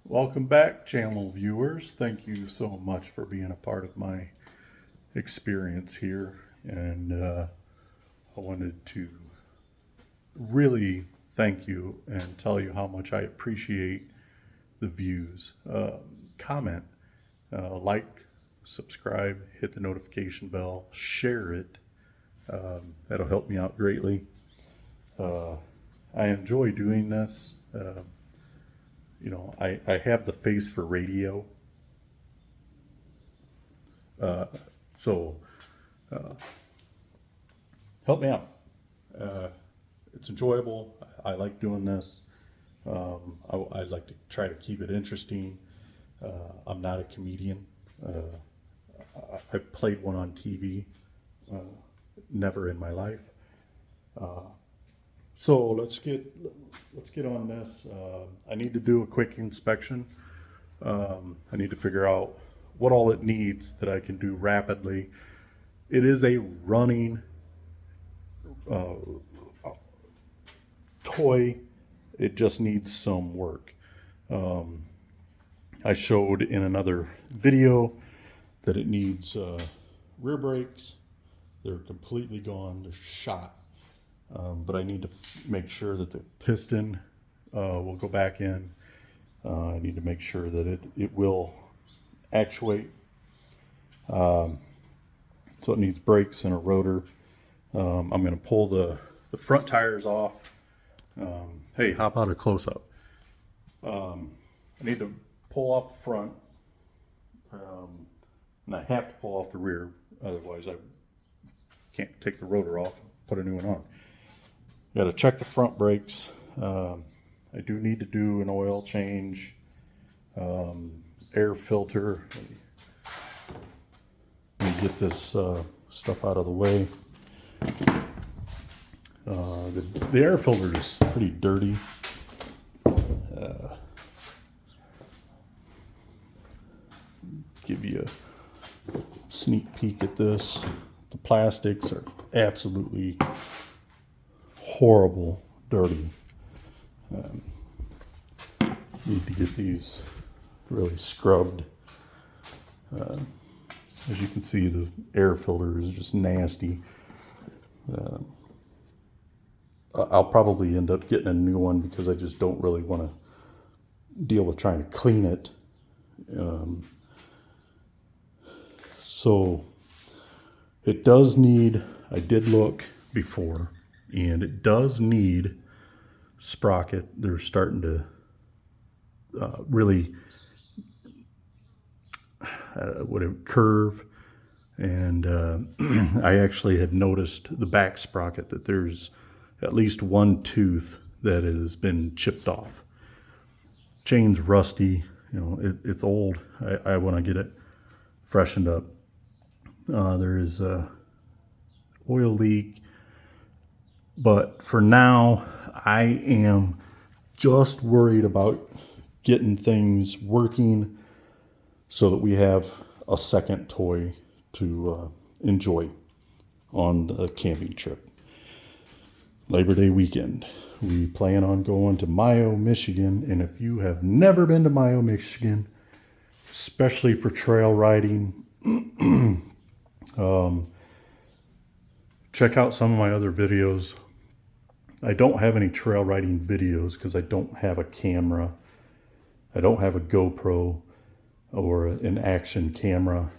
Welcome back, channel viewers. Thank you so much for being a part of my experience here. And I wanted to really thank you and tell you how much I appreciate the views. Comment, like, subscribe, hit the notification bell, share it. That'll help me out greatly. I enjoy doing this. I have the face for radio. So help me out. It's enjoyable. I like doing this. I like to try to keep it interesting. I'm not a comedian. I played one on TV. Never in my life. So let's get on this. I need to do a quick inspection. I need to figure out what all it needs that I can do rapidly. It is a running toy. It just needs some work. I showed in another video that it needs rear brakes. They're completely gone. They're shot. But I need to make sure that the piston will go back in. I need to make sure that it will actuate. So it needs brakes and a rotor. I'm going to pull the front tires off. Hey, how about a close-up? I need to pull off the front. And I have to pull off the rear. Otherwise, I can't take the rotor off and put a new one on. Got to check the front brakes. I do need to do an oil change, air filter. Let me get this stuff out of the way. The air filter is pretty dirty. Give you a sneak peek at this. The plastics are absolutely horrible, dirty. Need to get these really scrubbed. As you can see, the air filter is just nasty. I'll probably end up getting a new one because I just don't really want to deal with trying to clean it. So it does need, I did look before, and it does need sprocket. They're starting to really curve, and I actually had noticed the back sprocket that there's at least one tooth that has been chipped off. Chain's rusty, it's old. I want to get it freshened up. There's a oil leak, but for now I am just worried about getting things working so that we have a second toy to enjoy on the camping trip. Labor Day weekend, we plan on going to Mayo, Michigan, and if you have never been to Mayo, Michigan, especially for trail riding, check out some of my other videos. I don't have any trail riding videos because I don't have a camera. I don't have a GoPro or an action camera.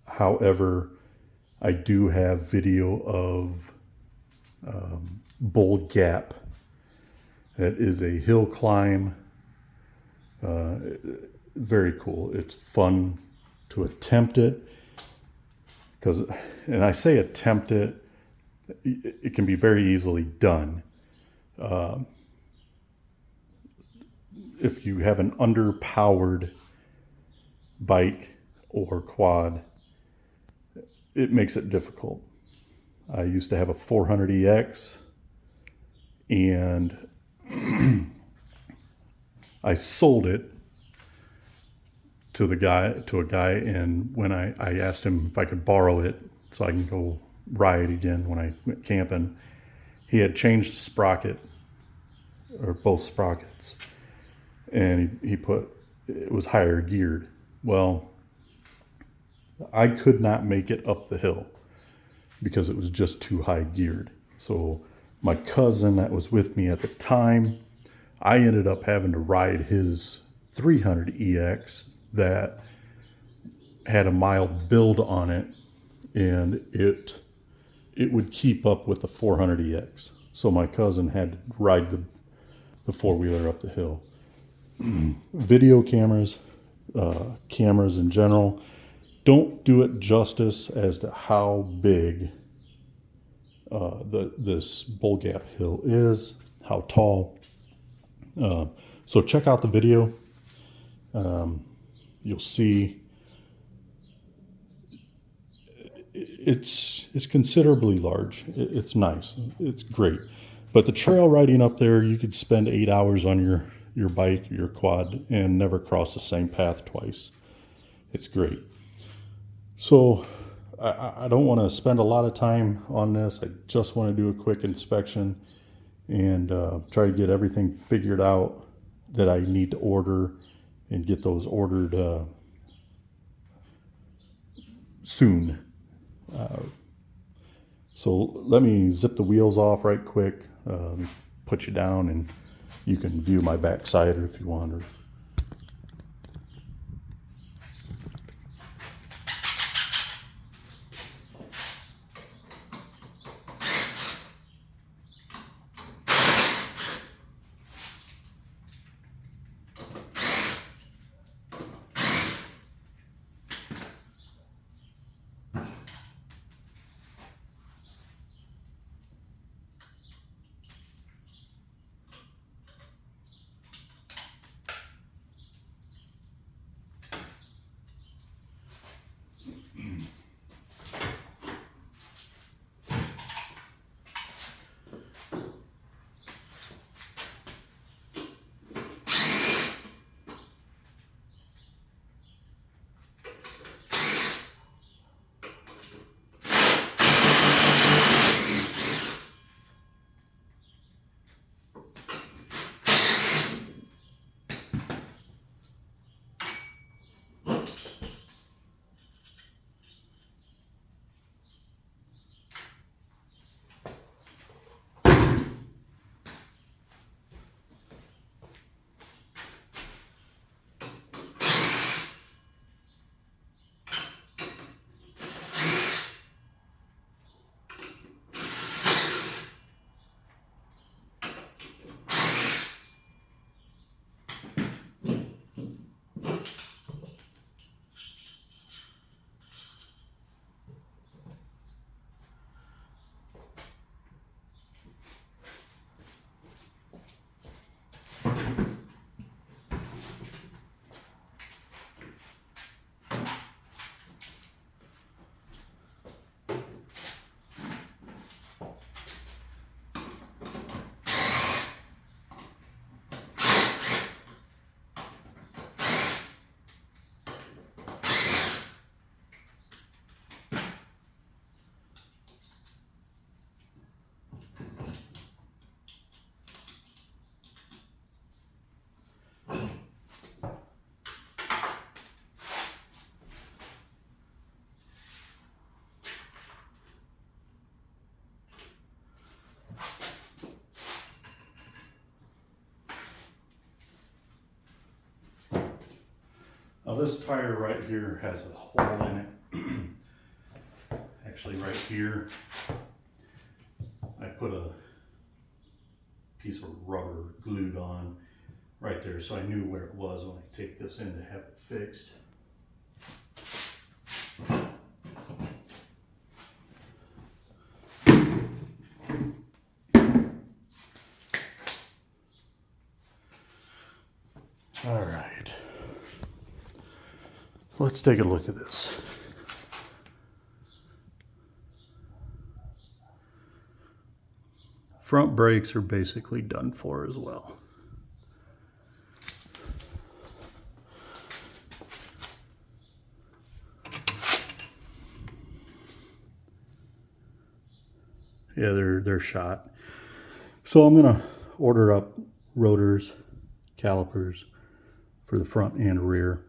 However, I do have video of Bull Gap. That is a hill climb. Very cool. It's fun to attempt it. And I say attempt it, it can be very easily done. If you have an underpowered bike or quad, it makes it difficult. I used to have a 400EX, and I sold it to a guy, and when I asked him if I could borrow it so I can go ride again when I went camping, he had changed the sprocket, or both sprockets, and he put it was higher geared. Well, I could not make it up the hill because it was just too high geared. So my cousin that was with me at the time, I ended up having to ride his 300EX that had a mild build on it, and it would keep up with the 400EX. So my cousin had to ride the four-wheeler up the hill. Video cameras, cameras in general, don't do it justice as to how big this Bull Gap hill is, how tall. So check out the video. You'll see it's considerably large. It's nice. It's great. But the trail riding up there, you could spend 8 hours on your bike, your quad, and never cross the same path twice. It's great. So I don't want to spend a lot of time on this. I just want to do a quick inspection and try to get everything figured out that I need to order and get those ordered soon. So let me zip the wheels off right quick, put you down, and you can view my backside if you want. Now this tire right here has a hole in it. Actually right here, I put a piece of rubber glued on right there, so I knew where it was when I take this in to have it fixed. All right, let's take a look at this. Front brakes are basically done for as well. Yeah, they're shot. So I'm gonna order up rotors, calipers, for the front and rear.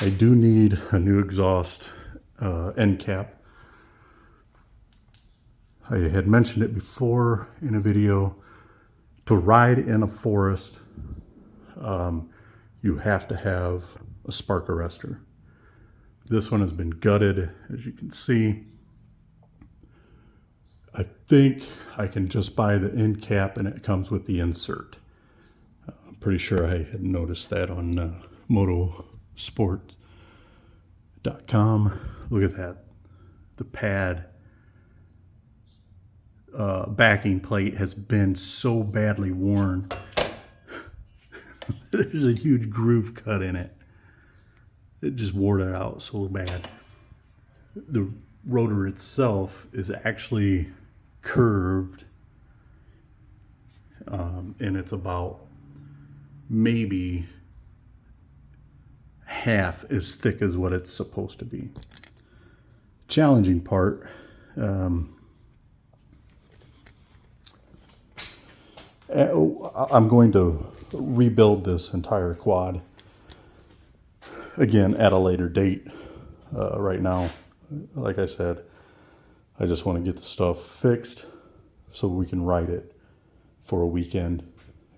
I do need a new exhaust end cap. I had mentioned it before in a video. To ride in a forest, you have to have a spark arrestor. This one has been gutted, as you can see. I think I can just buy the end cap and it comes with the insert. I'm pretty sure I had noticed that on motorsport.com. Look at that. The pad backing plate has been so badly worn. There's a huge groove cut in it. It just wore it out so bad. The rotor itself is actually curved, and it's about maybe half as thick as what it's supposed to be. Challenging part, I'm going to rebuild this entire quad again at a later date. Right now, like I said, I just want to get the stuff fixed so we can ride it for a weekend,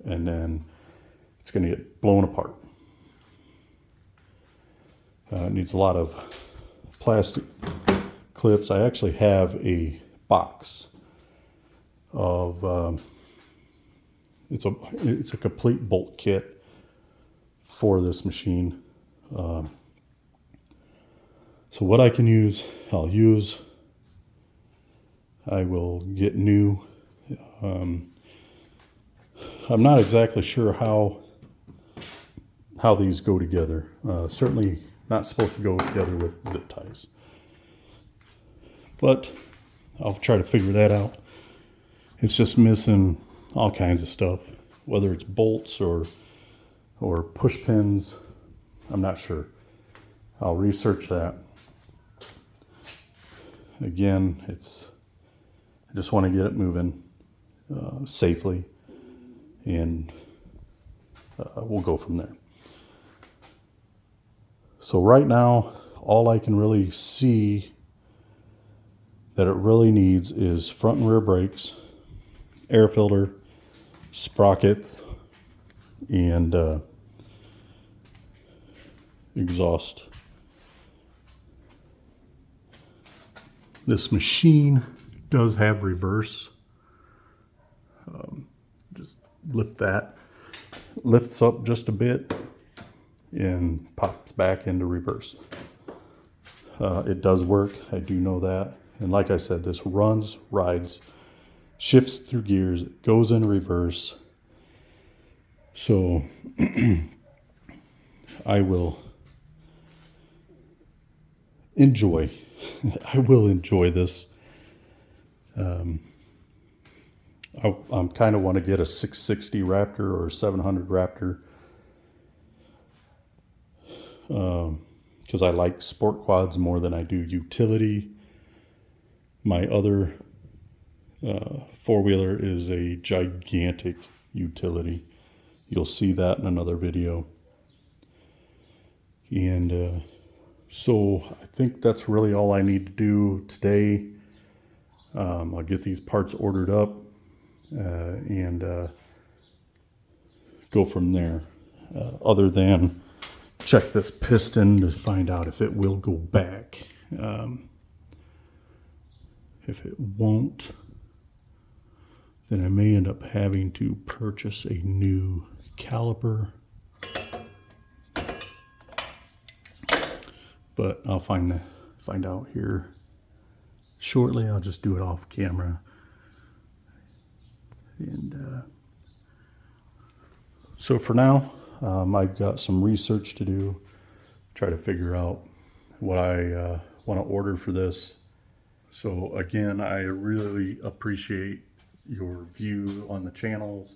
and then it's going to get blown apart. It needs a lot of plastic clips. I actually have a box of it's a complete bolt kit for this machine. So what I can use, I'll use. I will get new. I'm not exactly sure how these go together. Certainly not supposed to go together with zip ties. But I'll try to figure that out. It's just missing all kinds of stuff, whether it's bolts or push pins. I'm not sure. I'll research that. Again, I just want to get it moving safely, and we'll go from there. So right now, all I can really see that it really needs is front and rear brakes, air filter, sprockets, and exhaust. This machine does have reverse. Just lifts up just a bit and pops back into reverse. It does work, I do know that. And like I said, this runs, rides, shifts through gears, goes in reverse. So I will enjoy this. I kind of want to get a 660 Raptor or 700 Raptor, because I like sport quads more than I do utility. My other four-wheeler is a gigantic utility. You'll see that in another video. And so I think that's really all I need to do today. I'll get these parts ordered up and go from there. Other than check this piston to find out if it will go back. If it won't, then I may end up having to purchase a new caliper. But I'll find out here shortly. I'll just do it off camera. And so for now, I've got some research to do, try to figure out what I want to order for this. So again, I really appreciate your view on the channels.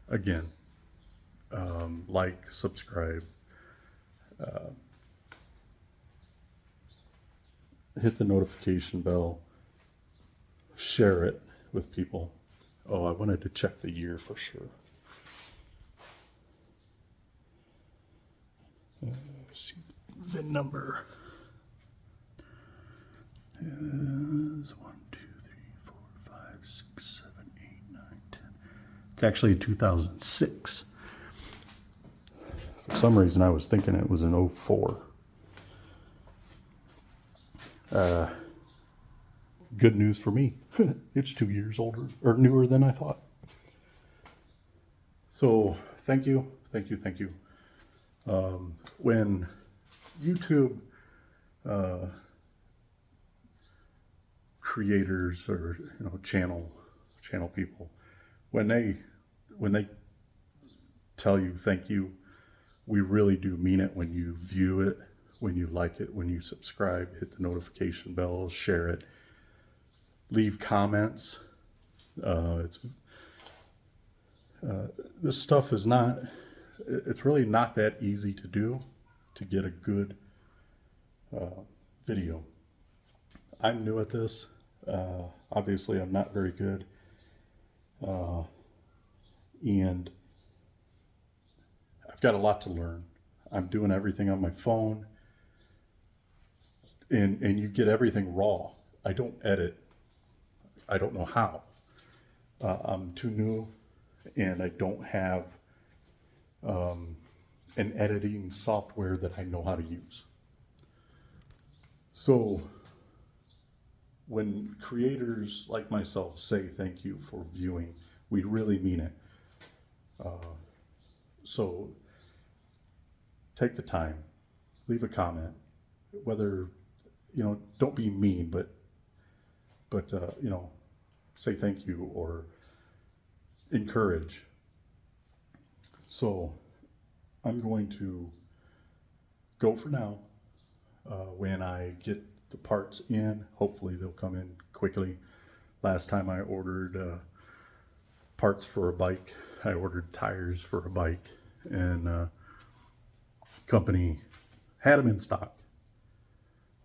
Again, like, subscribe. hit the notification bell, share it with people. Oh, I wanted to check the year for sure. Let's see, VIN number is 1, 2, 3, 4, 5, 6, 7, 8, 9, 10. It's actually 2006. For some reason, I was thinking it was an 04. Good news for me. It's 2 years older or newer than I thought. So thank you. When YouTube creators or channel people, when they tell you thank you, we really do mean it. When you view it, when you like it, when you subscribe, hit the notification bell, share it, leave comments. This stuff is not, it's really not that easy to do, to get a good video. I'm new at this. Obviously I'm not very good. And I've got a lot to learn. I'm doing everything on my phone, and you get everything raw. I don't edit. I don't know how. I'm too new, and I don't have an editing software that I know how to use. So when creators like myself say thank you for viewing, we really mean it. So take the time, leave a comment, whether, don't be mean, but say thank you or encourage. So I'm going to go for now. When I get the parts in, hopefully they'll come in quickly. Last time I ordered parts for a bike, I ordered tires for a bike, and company had them in stock.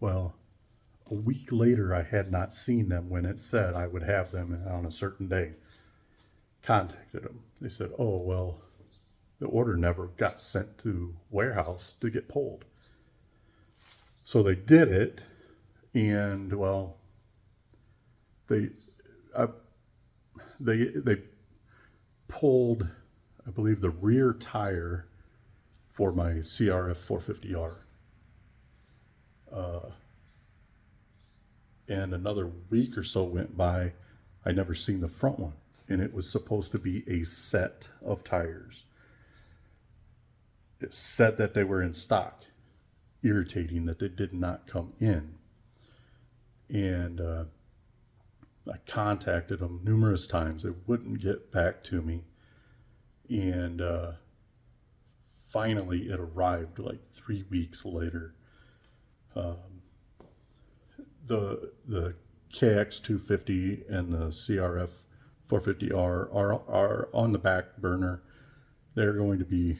Well, a week later, I had not seen them when it said I would have them on a certain day. Contacted them. They said, oh, well, the order never got sent to warehouse to get pulled. So they did it, and well, they pulled, I believe, the rear tire for my CRF 450R. And another week or so went by, I never seen the front one, and it was supposed to be a set of tires. It said that they were in stock. Irritating that they did not come in. And I contacted them numerous times. They wouldn't get back to me. And finally it arrived like 3 weeks later. The KX250 and the CRF 450R are on the back burner. They're going to be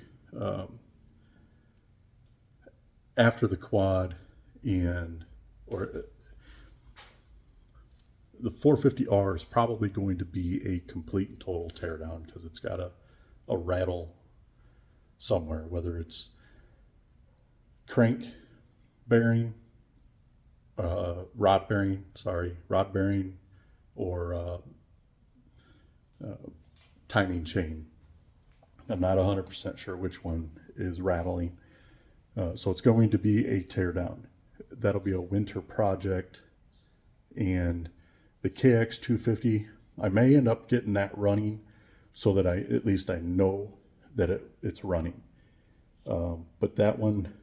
after the quad, or the 450R is probably going to be a complete and total teardown, because it's got a rattle somewhere, whether it's crank bearing, rod bearing, or timing chain. I'm not 100% sure which one is rattling. So it's going to be a teardown. That'll be a winter project. And the KX250, I may end up getting that running so that at least I know that it's running. But that one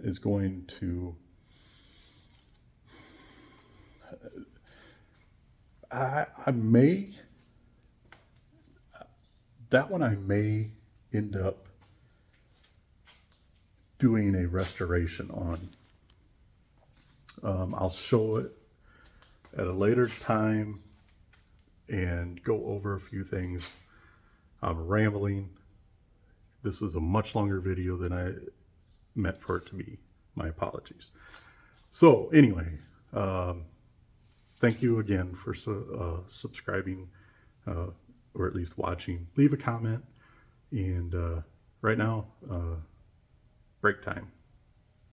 is going to, I may end up doing a restoration on. I'll show it at a later time and go over a few things. I'm rambling. This was a much longer video than I meant for it to be. My apologies. So anyway, Thank you again for subscribing, or at least watching. Leave a comment. And right now, break time.